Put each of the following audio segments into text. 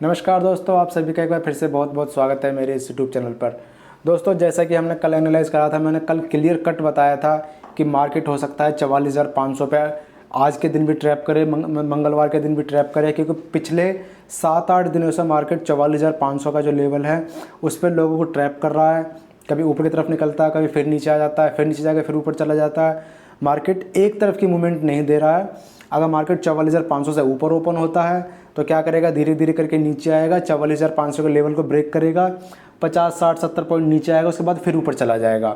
नमस्कार दोस्तों, आप सभी का एक बार फिर से बहुत बहुत स्वागत है मेरे इस यूट्यूब चैनल पर। दोस्तों, जैसा कि हमने कल एनालाइज करा था, मैंने कल क्लियर कट बताया था कि मार्केट हो सकता है 44,500 पे आज के दिन भी ट्रैप करे, मंगलवार के दिन भी ट्रैप करे, क्योंकि पिछले 7-8 दिनों से मार्केट 44,500 का जो लेवल है उस पर लोगों को ट्रैप कर रहा है। कभी ऊपर की तरफ निकलता है, कभी फिर नीचे आ जाता है, फिर नीचे जाकर फिर ऊपर चला जाता है। मार्केट एक तरफ की मूवमेंट नहीं दे रहा है। अगर मार्केट 44,500 से ऊपर ओपन होता है तो क्या करेगा, धीरे धीरे करके नीचे आएगा, 44,500 के लेवल को ब्रेक करेगा, 50, 60, 70 पॉइंट नीचे आएगा, उसके बाद फिर ऊपर चला जाएगा।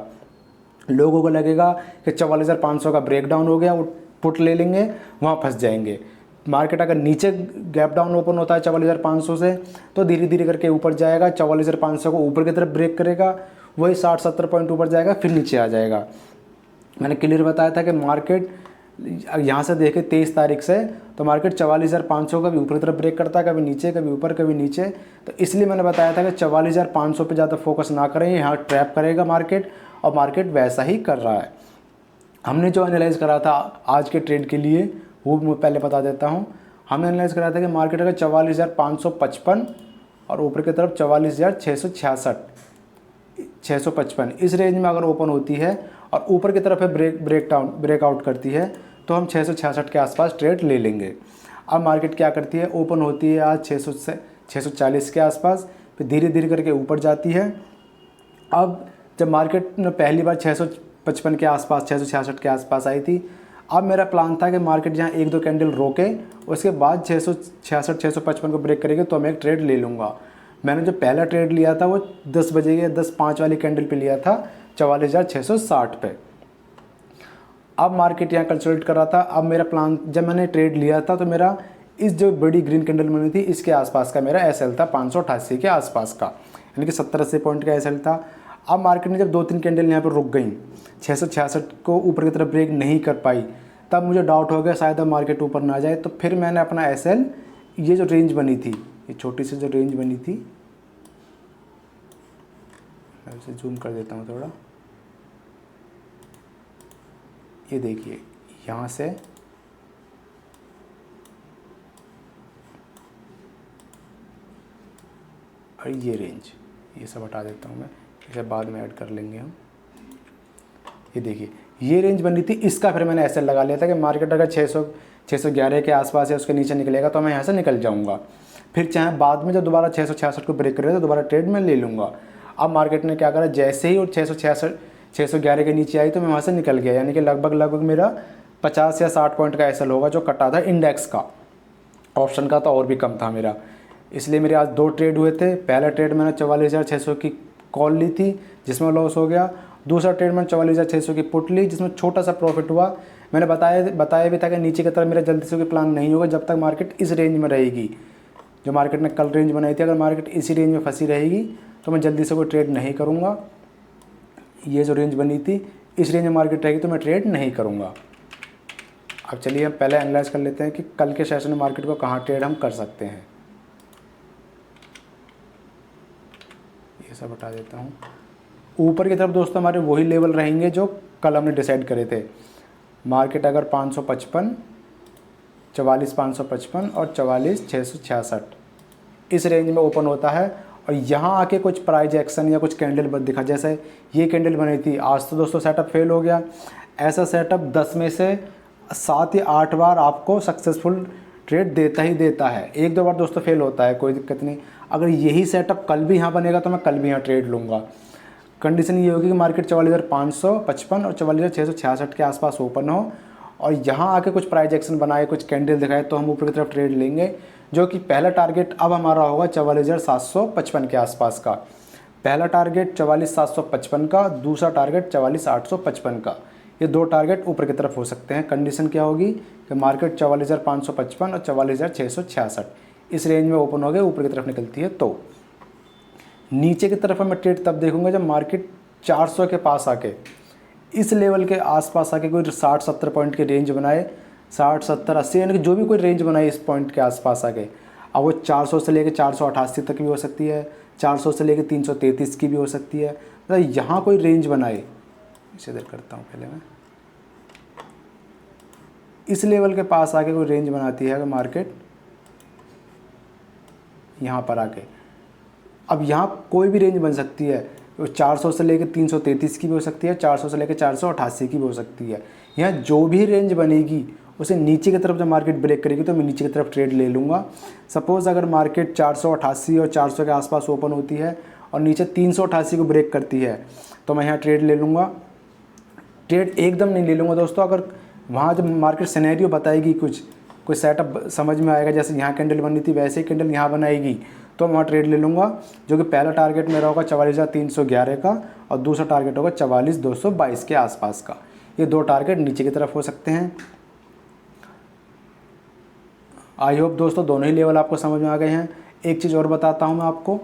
लोगों को लगेगा कि 44,500 का ब्रेक डाउन हो गया, वो पुट ले लेंगे, वहाँ फंस जाएंगे। मार्केट अगर नीचे गैप डाउन ओपन होता है 44,500 से तो धीरे धीरे करके ऊपर जाएगा, 44,500 को ऊपर की तरफ ब्रेक करेगा, वही 60-70 पॉइंट ऊपर जाएगा, फिर नीचे आ जाएगा। मैंने क्लियर बताया था कि मार्केट यहाँ से देखे 23 तारीख से तो मार्केट 44,500 का भी ऊपर की तरफ ब्रेक करता है, कभी नीचे कभी ऊपर कभी नीचे। तो इसलिए मैंने बताया था कि 44,500 पे ज़्यादा फोकस ना करें, यहाँ ट्रैप करेगा मार्केट, और मार्केट वैसा ही कर रहा है। हमने जो एनालाइज़ करा था आज के ट्रेड के लिए वो मैं पहले बता देता हूँ। हमने एनालाइज़ करा था कि मार्केट अगर 44,555 और ऊपर की तरफ 44,666 655 इस रेंज में अगर ओपन होती है और ऊपर की तरफ ब्रेकआउट करती है तो हम 666 के आसपास ट्रेड ले लेंगे। अब मार्केट क्या करती है, ओपन होती है आज 600 से 640 के आसपास, फिर धीरे धीरे करके ऊपर जाती है। अब जब मार्केट ने पहली बार 655 के आसपास 666 के आसपास आई थी, अब मेरा प्लान था कि मार्केट जहाँ 1-2 कैंडल रोके उसके बाद 666 655 को ब्रेक करेगी तो मैं एक ट्रेड ले लूँगा। मैंने जो पहला ट्रेड लिया था वो 10 बजे के 10:05 वाली कैंडल पे लिया था 44,660 पे। अब मार्केट यहाँ कंसोलिडेट कर रहा था। अब मेरा प्लान, जब मैंने ट्रेड लिया था तो मेरा इस जो बड़ी ग्रीन कैंडल बनी थी इसके आसपास का मेरा एसएल था 588 के आसपास का, यानी कि 70-80 पॉइंट का एसएल था। अब मार्केट में जब 2-3 कैंडल यहाँ पर रुक गई, 666 को ऊपर की तरफ ब्रेक नहीं कर पाई, तब मुझे डाउट हो गया शायद अब मार्केट ऊपर ना जाए। तो फिर मैंने अपना एसएल, ये जो रेंज बनी थी, ये छोटी सी जो रेंज बनी थी, मैं इसे जूम कर देता हूँ थोड़ा, ये देखिए यहाँ से और ये रेंज, ये सब हटा देता हूँ मैं, इसे बाद में ऐड कर लेंगे हम। ये देखिए ये रेंज बनी थी, इसका फिर मैंने ऐसे लगा लिया था कि मार्केट अगर 611 के आसपास है उसके नीचे निकलेगा तो मैं यहाँ से निकल जाऊँगा, फिर चाहे बाद में जब दोबारा 666 को ब्रेक करेगा तो दोबारा ट्रेड में ले लूँगा। अब मार्केट ने क्या करा, जैसे ही और 611 के नीचे आई तो मैं वहाँ से निकल गया, यानी कि लगभग मेरा 50 या 60 पॉइंट का एसएल होगा जो कटा था इंडेक्स का। ऑप्शन का तो और भी कम था मेरा, इसलिए मेरे आज 2 ट्रेड हुए थे। पहला ट्रेड मैंने 44,600 की कॉल ली थी जिसमें लॉस हो गया। दूसरा ट्रेड मैंने 44,600 की पुट ली जिसमें छोटा सा प्रॉफिट हुआ। मैंने बताया भी था कि नीचे की तरफ मेरा जल्दी से कोई प्लान नहीं होगा जब तक मार्केट इस रेंज में रहेगी, जो मार्केट ने कल रेंज बनाई थी। अगर मार्केट इसी रेंज में फंसी रहेगी तो मैं जल्दी से कोई ट्रेड नहीं करूँगा। ये जो रेंज बनी थी इस रेंज में मार्केट रहेगी तो मैं ट्रेड नहीं करूँगा। अब चलिए हम पहले एनालाइज कर लेते हैं कि कल के सेशन में मार्केट को कहाँ ट्रेड हम कर सकते हैं। ये सब हटा देता हूँ। ऊपर की तरफ दोस्तों हमारे वही लेवल रहेंगे जो कल हमने डिसाइड करे थे। मार्केट अगर 555, 44,555 और 44,666 इस रेंज में ओपन होता है और यहाँ आके कुछ प्राइस एक्शन या कुछ कैंडल बद दिखा, जैसे ये कैंडल बनी थी, आज तो दोस्तों सेटअप फेल हो गया। ऐसा सेटअप 10 में से 7 या 8 बार आपको सक्सेसफुल ट्रेड देता ही देता है। 1-2 बार दोस्तों फेल होता है, कोई दिक्कत नहीं। अगर यही सेटअप कल भी यहाँ बनेगा तो मैं कल भी यहाँ ट्रेड लूँगा। कंडीशन ये होगी कि मार्केट 44,555 और 44,666 के आसपास ओपन हो और यहाँ आके कुछ प्राइस एक्शन बनाए, कुछ कैंडल दिखाए तो हम ऊपर की तरफ ट्रेड लेंगे, जो कि पहला टारगेट अब हमारा होगा 44,755 के आसपास का। पहला टारगेट 44,755 का, दूसरा टारगेट 44,855 का। ये 2 टारगेट ऊपर की तरफ हो सकते हैं। कंडीशन क्या होगी कि मार्केट 44,555 और 44,666 इस रेंज में ओपन हो गए, ऊपर की तरफ निकलती है। तो नीचे की तरफ मैं ट्रेड तब देखूंगा जब मार्केट 400 के पास आके इस लेवल के आसपास आके कोई 60-70 पॉइंट की रेंज बनाए, 60, 70, 80, यानी कि जो भी कोई रेंज बनाए इस पॉइंट के आसपास आके। अब वो 400 से लेकर 488 तक भी हो सकती है, 400 से लेकर 333 की भी हो सकती है। मतलब यहाँ कोई रेंज बनाए, इसे इधर करता हूँ पहले मैं, इस लेवल के पास आके कोई रेंज बनाती है अगर मार्केट, यहाँ पर आके। अब यहाँ कोई भी रेंज बन सकती है, 400 से लेकर 333 की भी हो सकती है, 400 से लेकर 488 की भी हो सकती है। यहाँ जो भी रेंज बनेगी उसे नीचे की तरफ जब मार्केट ब्रेक करेगी तो मैं नीचे की तरफ ट्रेड ले लूँगा। सपोज़ अगर मार्केट 488 और 400 के आसपास ओपन होती है और नीचे 388 को ब्रेक करती है तो मैं यहाँ ट्रेड ले लूँगा। ट्रेड एकदम नहीं ले लूँगा दोस्तों, अगर वहाँ जब मार्केट सिनेरियो बताएगी कोई सेटअप समझ में आएगा, जैसे यहाँ कैंडल बनी थी वैसे ही कैंडल यहाँ बनाएगी तो वहाँ ट्रेड ले लूँगा। जो कि पहला टारगेट मेरा होगा 44,311 का और दूसरा टारगेट होगा 44,222 के आसपास का। ये दो टारगेट नीचे की तरफ हो सकते हैं। आई होप दोस्तों दोनों ही लेवल आपको समझ में आ गए हैं। एक चीज़ और बताता हूँ मैं आपको।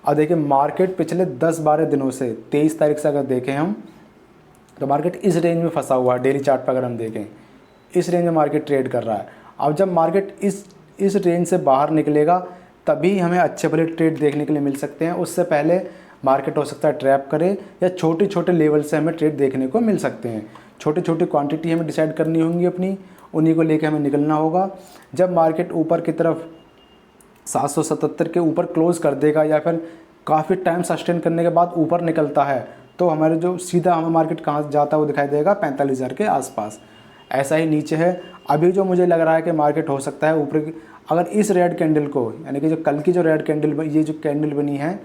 अब देखिए मार्केट पिछले 10-12 दिनों से 23 तारीख से अगर देखें हम तो मार्केट इस रेंज में फंसा हुआ है। डेली चार्ट पर अगर हम देखें इस रेंज में मार्केट ट्रेड कर रहा है। अब जब मार्केट इस रेंज से बाहर निकलेगा तभी हमें अच्छे भले ट्रेड देखने के लिए मिल सकते हैं। उससे पहले मार्केट हो सकता है ट्रैप करे या छोटे छोटे लेवल से हमें ट्रेड देखने को मिल सकते हैं। छोटी छोटी क्वांटिटी हमें डिसाइड करनी होंगी अपनी, उन्हीं को लेके हमें निकलना होगा। जब मार्केट ऊपर की तरफ 777 के ऊपर क्लोज कर देगा या फिर काफ़ी टाइम सस्टेन करने के बाद ऊपर निकलता है तो हमारे जो सीधा हमें मार्केट कहाँ जाता है वो दिखाई देगा 45,000 के आसपास। ऐसा ही नीचे है। अभी जो मुझे लग रहा है कि मार्केट हो सकता है ऊपर की, अगर इस रेड कैंडल को यानी कि जो कल की जो रेड कैंडल ये जो कैंडल बनी है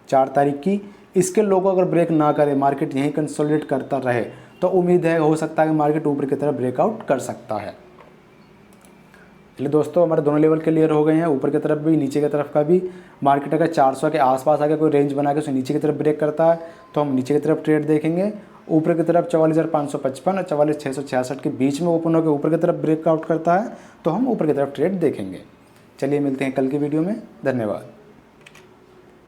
4 तारीख की, इसके लो को अगर ब्रेक ना करे, मार्केट यहीं कंसोलिडेट करता रहे तो उम्मीद है हो सकता है कि मार्केट ऊपर की तरफ ब्रेकआउट कर सकता है। चलिए दोस्तों हमारे दोनों लेवल क्लियर हो गए हैं, ऊपर की तरफ भी नीचे की तरफ का भी। मार्केट अगर 400 के आसपास आके कोई रेंज बना के उसे नीचे की तरफ ब्रेक करता है तो हम नीचे की तरफ ट्रेड देखेंगे। ऊपर की तरफ 44,555 और 44,666 के बीच में ओपन होकर ऊपर की तरफ ब्रेकआउट करता है तो हम ऊपर की तरफ ट्रेड देखेंगे। चलिए मिलते हैं कल की वीडियो में। धन्यवाद।